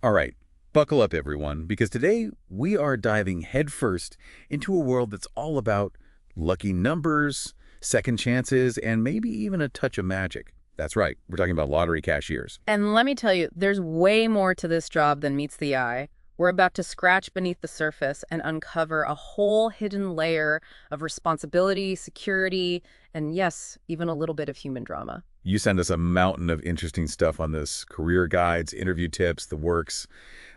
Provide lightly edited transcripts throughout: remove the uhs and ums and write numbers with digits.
All right, buckle up everyone, because today we are diving headfirst into a world that's all about lucky numbers, second chances, and maybe even a touch of magic. That's right, we're talking about lottery cashiers. And let me tell you, there's way more to this job than meets the eye. We're about to scratch beneath the surface and uncover a whole hidden layer of responsibility, security, and yes, even a little bit of human drama. You send us a mountain of interesting stuff on this, career guides, interview tips, the works.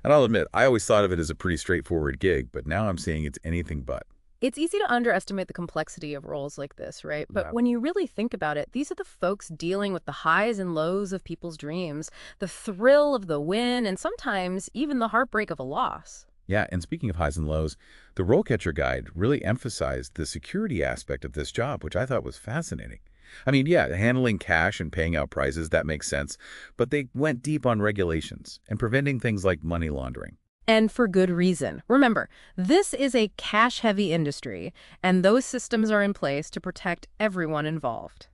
And I'll admit, I always thought of it as a pretty straightforward gig, but now I'm seeing it's anything but. It's easy to underestimate the complexity of roles like this, right? But Yeah. when you really think about it, these are the folks dealing with the highs and lows of people's dreams, the thrill of the win, and sometimes even the heartbreak of a loss. Yeah, and speaking of highs and lows, the RoleCatcher guide really emphasized the security aspect of this job, which I thought was fascinating. I mean, yeah, handling cash and paying out prizes, that makes sense, but they went deep on regulations and preventing things like money laundering. And for good reason. Remember, this is a cash-heavy industry, and those systems are in place to protect everyone involved.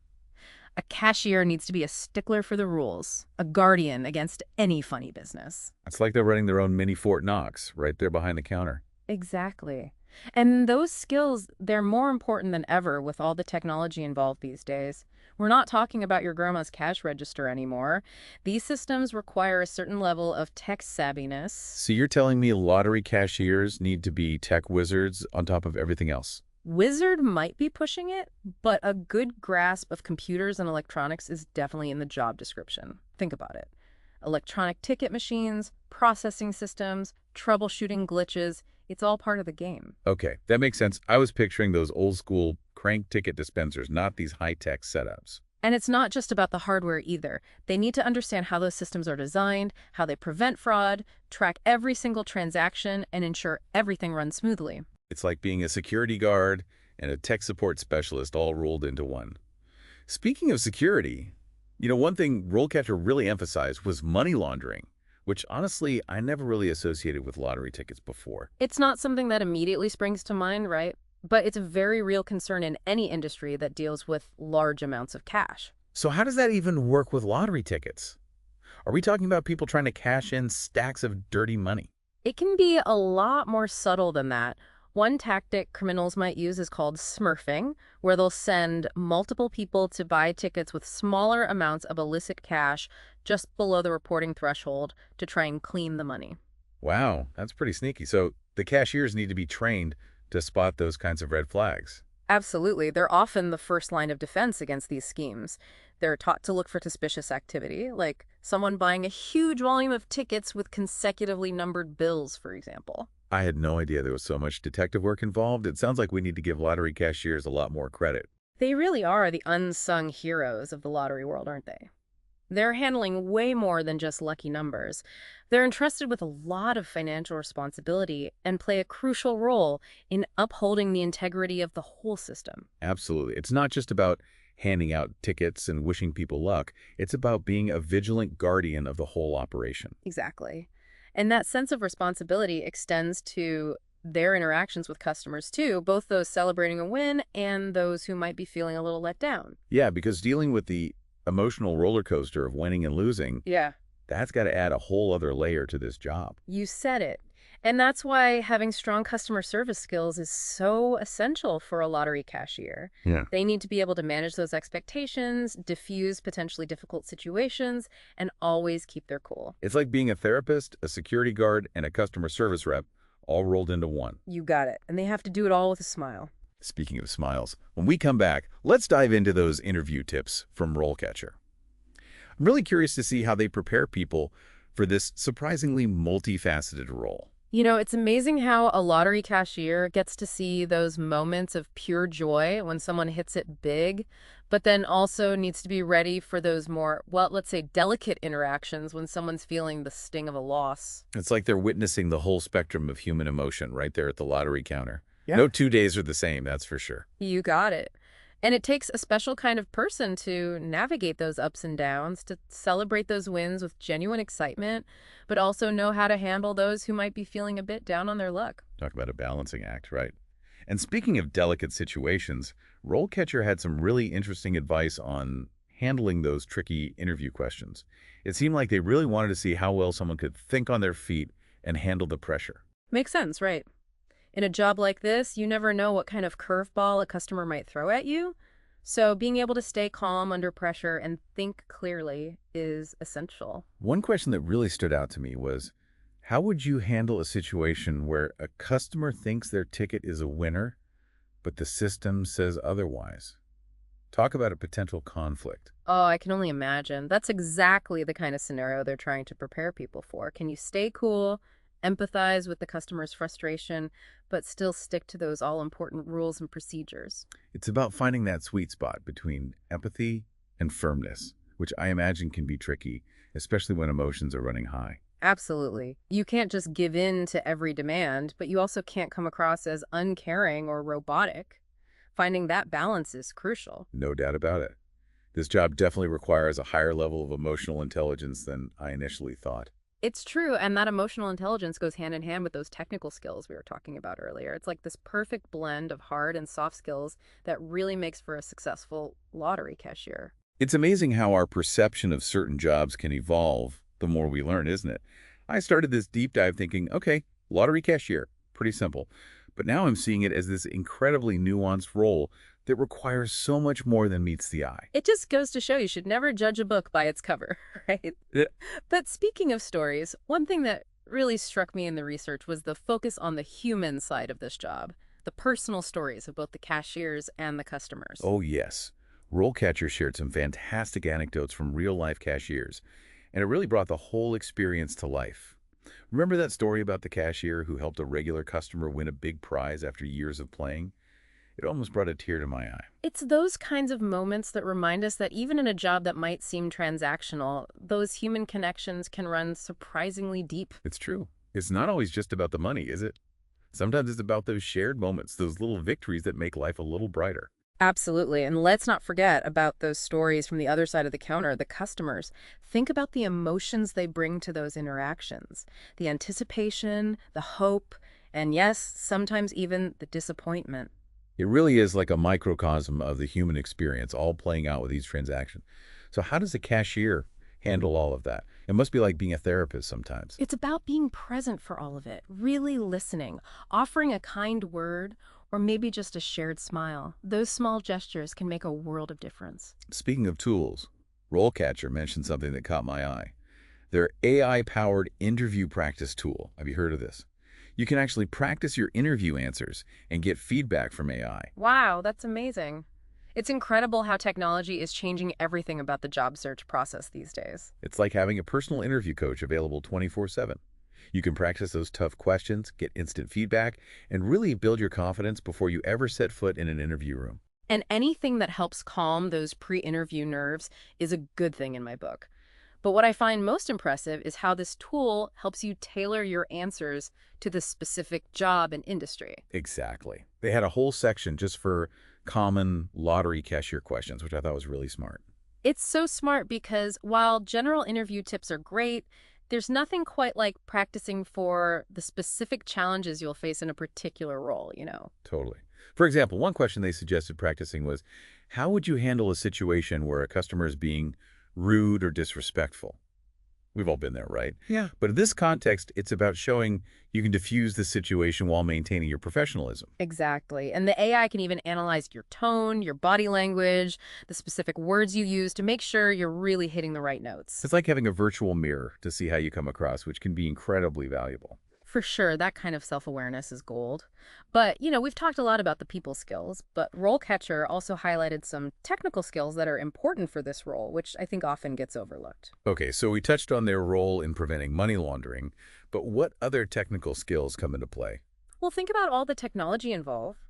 A cashier needs to be a stickler for the rules, a guardian against any funny business. It's like they're running their own mini Fort Knox right there behind the counter. Exactly. And those skills, they're more important than ever with all the technology involved these days. We're not talking about your grandma's cash register anymore. These systems require a certain level of tech savviness. So you're telling me lottery cashiers need to be tech wizards on top of everything else? Wizard might be pushing it, but a good grasp of computers and electronics is definitely in the job description. Think about it. Electronic ticket machines, processing systems, troubleshooting glitches, it's all part of the game. Okay, that makes sense. I was picturing those old school crank ticket dispensers, not these high-tech setups. And it's not just about the hardware either. They need to understand how those systems are designed, how they prevent fraud, track every single transaction, and ensure everything runs smoothly. It's like being a security guard and a tech support specialist all rolled into one. Speaking of security, one thing RoleCatcher really emphasized was money laundering, which honestly I never really associated with lottery tickets before. It's not something that immediately springs to mind, right? But it's a very real concern in any industry that deals with large amounts of cash. So how does that even work with lottery tickets? Are we talking about people trying to cash in stacks of dirty money? It can be a lot more subtle than that. One tactic criminals might use is called smurfing, where they'll send multiple people to buy tickets with smaller amounts of illicit cash just below the reporting threshold to try and clean the money. Wow, that's pretty sneaky. So the cashiers need to be trained to spot those kinds of red flags. Absolutely. They're often the first line of defense against these schemes. They're taught to look for suspicious activity, like someone buying a huge volume of tickets with consecutively numbered bills, for example. I had no idea there was so much detective work involved. It sounds like we need to give lottery cashiers a lot more credit. They really are the unsung heroes of the lottery world, aren't they? They're handling way more than just lucky numbers. They're entrusted with a lot of financial responsibility and play a crucial role in upholding the integrity of the whole system. Absolutely. It's not just about handing out tickets and wishing people luck. It's about being a vigilant guardian of the whole operation. Exactly. And that sense of responsibility extends to their interactions with customers too, both those celebrating a win and those who might be feeling a little let down. Yeah, because dealing with the emotional roller coaster of winning and losing, Yeah. that's got to add a whole other layer to this job. You said it. And that's why having strong customer service skills is so essential for a lottery cashier. Yeah. They need to be able to manage those expectations, diffuse potentially difficult situations, and always keep their cool. It's like being a therapist, a security guard, and a customer service rep all rolled into one. You got it. And they have to do it all with a smile. Speaking of smiles, when we come back, let's dive into those interview tips from RoleCatcher. I'm really curious to see how they prepare people for this surprisingly multifaceted role. It's amazing how a lottery cashier gets to see those moments of pure joy when someone hits it big, but then also needs to be ready for those more, well, let's say delicate interactions when someone's feeling the sting of a loss. It's like they're witnessing the whole spectrum of human emotion right there at the lottery counter. Yeah. No 2 days are the same, that's for sure. You got it. And it takes a special kind of person to navigate those ups and downs, to celebrate those wins with genuine excitement, but also know how to handle those who might be feeling a bit down on their luck. Talk about a balancing act, right? And speaking of delicate situations, RoleCatcher had some really interesting advice on handling those tricky interview questions. It seemed like they really wanted to see how well someone could think on their feet and handle the pressure. Makes sense, right? In a job like this, you never know what kind of curveball a customer might throw at you. So being able to stay calm under pressure and think clearly is essential. One question that really stood out to me was, how would you handle a situation where a customer thinks their ticket is a winner, but the system says otherwise? Talk about a potential conflict. Oh, I can only imagine. That's exactly the kind of scenario they're trying to prepare people for. Can you stay cool, empathize with the customer's frustration, but still stick to those all-important rules and procedures? It's about finding that sweet spot between empathy and firmness, which I imagine can be tricky, especially when emotions are running high. Absolutely. You can't just give in to every demand, but you also can't come across as uncaring or robotic. Finding that balance is crucial. No doubt about it. This job definitely requires a higher level of emotional intelligence than I initially thought. It's true, and that emotional intelligence goes hand in hand with those technical skills we were talking about earlier. It's like this perfect blend of hard and soft skills that really makes for a successful lottery cashier. It's amazing how our perception of certain jobs can evolve the more we learn, isn't it? I started this deep dive thinking, okay, lottery cashier, pretty simple. But now I'm seeing it as this incredibly nuanced role that requires so much more than meets the eye. It just goes to show you should never judge a book by its cover, right? Yeah. But speaking of stories, one thing that really struck me in the research was the focus on the human side of this job, the personal stories of both the cashiers and the customers. Oh, yes. RoleCatcher shared some fantastic anecdotes from real-life cashiers, and it really brought the whole experience to life. Remember that story about the cashier who helped a regular customer win a big prize after years of playing? It almost brought a tear to my eye. It's those kinds of moments that remind us that even in a job that might seem transactional, those human connections can run surprisingly deep. It's true. It's not always just about the money, is it? Sometimes it's about those shared moments, those little victories that make life a little brighter. Absolutely. And let's not forget about those stories from the other side of the counter, the customers. Think about the emotions they bring to those interactions, the anticipation, the hope, and yes, sometimes even the disappointment. It really is like a microcosm of the human experience, all playing out with each transaction. So how does a cashier handle all of that? It must be like being a therapist sometimes. It's about being present for all of it, really listening, offering a kind word, or maybe just a shared smile. Those small gestures can make a world of difference. Speaking of tools, RoleCatcher mentioned something that caught my eye. Their AI-powered interview practice tool. Have you heard of this? You can actually practice your interview answers and get feedback from AI. Wow, that's amazing. It's incredible how technology is changing everything about the job search process these days. It's like having a personal interview coach available 24/7. You can practice those tough questions, get instant feedback, and really build your confidence before you ever set foot in an interview room. And anything that helps calm those pre-interview nerves is a good thing in my book. But what I find most impressive is how this tool helps you tailor your answers to the specific job and industry. Exactly. They had a whole section just for common lottery cashier questions, which I thought was really smart. It's so smart because while general interview tips are great, there's nothing quite like practicing for the specific challenges you'll face in a particular role. Totally. For example, one question they suggested practicing was, how would you handle a situation where a customer is being rude or disrespectful? We've all been there, right? Yeah. But in this context, it's about showing you can diffuse the situation while maintaining your professionalism. Exactly. And the AI can even analyze your tone, your body language, the specific words you use to make sure you're really hitting the right notes. It's like having a virtual mirror to see how you come across, which can be incredibly valuable. For sure, that kind of self-awareness is gold. But we've talked a lot about the people skills, but RoleCatcher also highlighted some technical skills that are important for this role, which I think often gets overlooked. Okay, so we touched on their role in preventing money laundering, but what other technical skills come into play? Well, think about all the technology involved.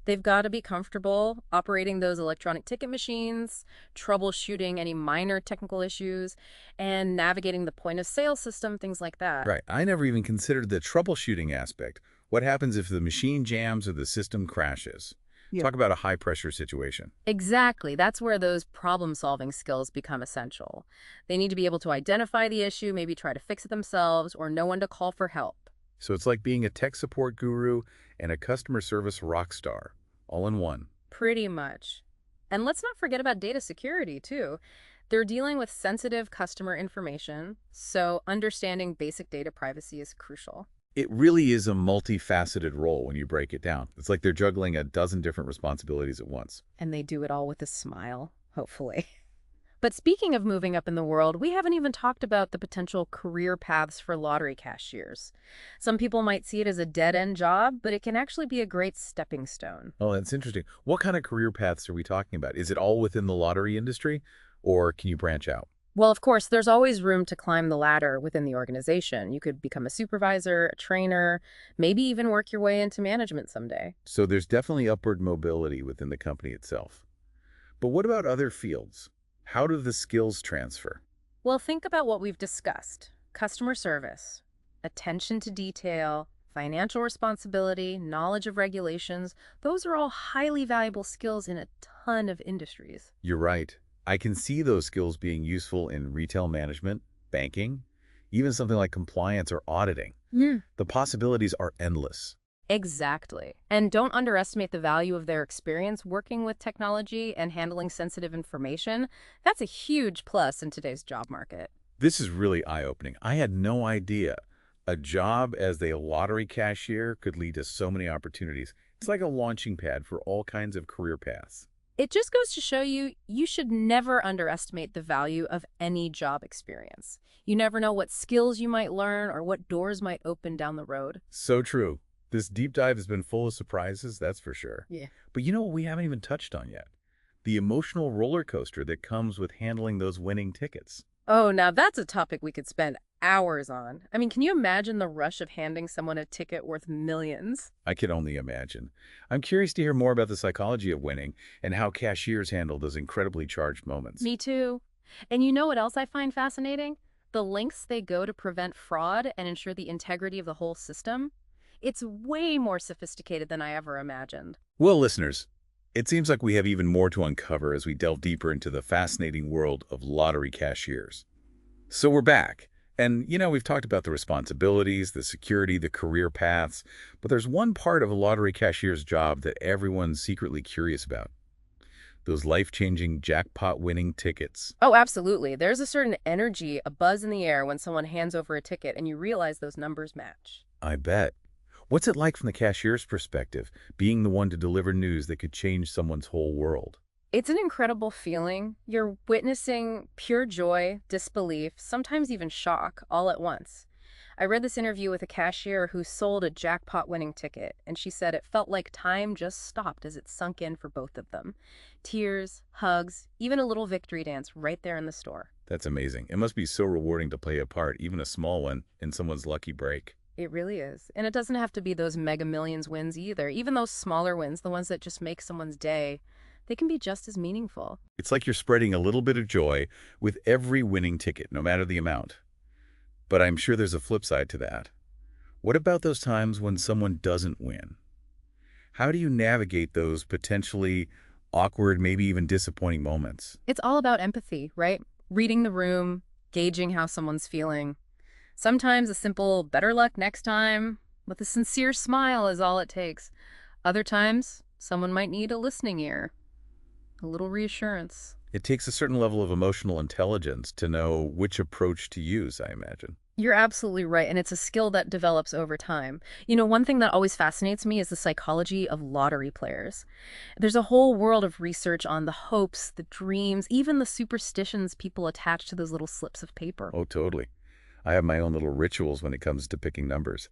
They've got to be comfortable operating those electronic ticket machines, troubleshooting any minor technical issues, and navigating the point of sale system, things like that. Right, I never even considered the troubleshooting aspect. What happens if the machine jams or the system crashes? Yeah. Talk about a high-pressure situation. Exactly. That's where those problem-solving skills become essential. They need to be able to identify the issue, maybe try to fix it themselves, or know when to call for help. So it's like being a tech support guru and a customer service rock star, all in one. Pretty much. And let's not forget about data security, too. They're dealing with sensitive customer information, so understanding basic data privacy is crucial. It really is a multifaceted role when you break it down. It's like they're juggling a dozen different responsibilities at once. And they do it all with a smile, hopefully. But speaking of moving up in the world, we haven't even talked about the potential career paths for lottery cashiers. Some people might see it as a dead-end job, but it can actually be a great stepping stone. Oh, that's interesting. What kind of career paths are we talking about? Is it all within the lottery industry, or can you branch out? Well, of course, there's always room to climb the ladder within the organization. You could become a supervisor, a trainer, maybe even work your way into management someday. So there's definitely upward mobility within the company itself. But what about other fields? How do the skills transfer? Well, think about what we've discussed. Customer service, attention to detail, financial responsibility, knowledge of regulations. Those are all highly valuable skills in a ton of industries. You're right. I can see those skills being useful in retail management, banking, even something like compliance or auditing. Yeah. The possibilities are endless. Exactly. And don't underestimate the value of their experience working with technology and handling sensitive information. That's a huge plus in today's job market. This is really eye-opening. I had no idea a job as a lottery cashier could lead to so many opportunities. It's like a launching pad for all kinds of career paths. It just goes to show you, you should never underestimate the value of any job experience. You never know what skills you might learn or what doors might open down the road. So true. This deep dive has been full of surprises, that's for sure. Yeah. But you know what we haven't even touched on yet? The emotional roller coaster that comes with handling those winning tickets. Oh, now that's a topic we could spend hours on. I mean, can you imagine the rush of handing someone a ticket worth millions? I can only imagine. I'm curious to hear more about the psychology of winning and how cashiers handle those incredibly charged moments. Me too. And you know what else I find fascinating? The lengths they go to prevent fraud and ensure the integrity of the whole system. It's way more sophisticated than I ever imagined. Well, listeners, it seems like we have even more to uncover as we delve deeper into the fascinating world of lottery cashiers. So we're back. And, we've talked about the responsibilities, the security, the career paths, but there's one part of a lottery cashier's job that everyone's secretly curious about. Those life-changing jackpot-winning tickets. Oh, absolutely. There's a certain energy, a buzz in the air when someone hands over a ticket and you realize those numbers match. I bet. What's it like from the cashier's perspective, being the one to deliver news that could change someone's whole world? It's an incredible feeling. You're witnessing pure joy, disbelief, sometimes even shock, all at once. I read this interview with a cashier who sold a jackpot-winning ticket, and she said it felt like time just stopped as it sunk in for both of them. Tears, hugs, even a little victory dance right there in the store. That's amazing. It must be so rewarding to play a part, even a small one, in someone's lucky break. It really is. And it doesn't have to be those mega millions wins either. Even those smaller wins, the ones that just make someone's day, they can be just as meaningful. It's like you're spreading a little bit of joy with every winning ticket, no matter the amount. But I'm sure there's a flip side to that. What about those times when someone doesn't win? How do you navigate those potentially awkward, maybe even disappointing moments? It's all about empathy, right? Reading the room, gauging how someone's feeling. Sometimes a simple better luck next time with a sincere smile is all it takes. Other times, someone might need a listening ear, a little reassurance. It takes a certain level of emotional intelligence to know which approach to use, I imagine. You're absolutely right, and it's a skill that develops over time. One thing that always fascinates me is the psychology of lottery players. There's a whole world of research on the hopes, the dreams, even the superstitions people attach to those little slips of paper. Oh, totally. I have my own little rituals when it comes to picking numbers.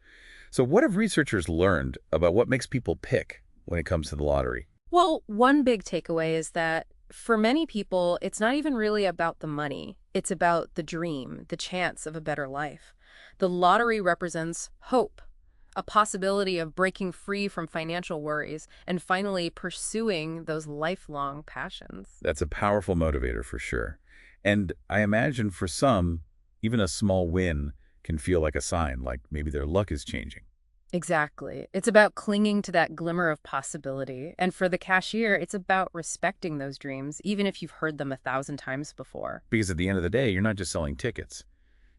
So what have researchers learned about what makes people pick when it comes to the lottery? Well, one big takeaway is that for many people, it's not even really about the money. It's about the dream, the chance of a better life. The lottery represents hope, a possibility of breaking free from financial worries and finally pursuing those lifelong passions. That's a powerful motivator for sure. And I imagine for some, even a small win can feel like a sign, like maybe their luck is changing. Exactly. It's about clinging to that glimmer of possibility. And for the cashier, it's about respecting those dreams, even if you've heard them 1,000 times before. Because at the end of the day, you're not just selling tickets.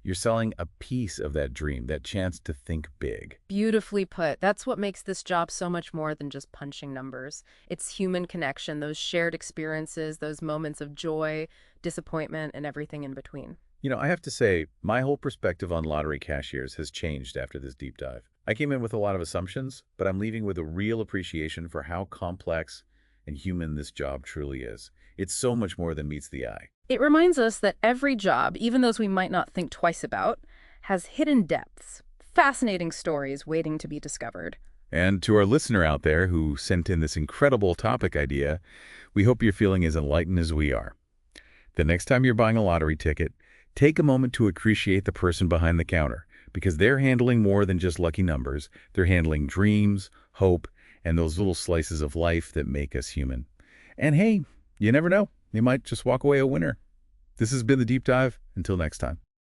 You're selling a piece of that dream, that chance to think big. Beautifully put. That's what makes this job so much more than just punching numbers. It's human connection, those shared experiences, those moments of joy, disappointment, and everything in between. I have to say, my whole perspective on lottery cashiers has changed after this deep dive. I came in with a lot of assumptions, but I'm leaving with a real appreciation for how complex and human this job truly is. It's so much more than meets the eye. It reminds us that every job, even those we might not think twice about, has hidden depths, fascinating stories waiting to be discovered. And to our listener out there who sent in this incredible topic idea, we hope you're feeling as enlightened as we are. The next time you're buying a lottery ticket, take a moment to appreciate the person behind the counter, because they're handling more than just lucky numbers. They're handling dreams, hope, and those little slices of life that make us human. And hey, you never know. You might just walk away a winner. This has been The Deep Dive. Until next time.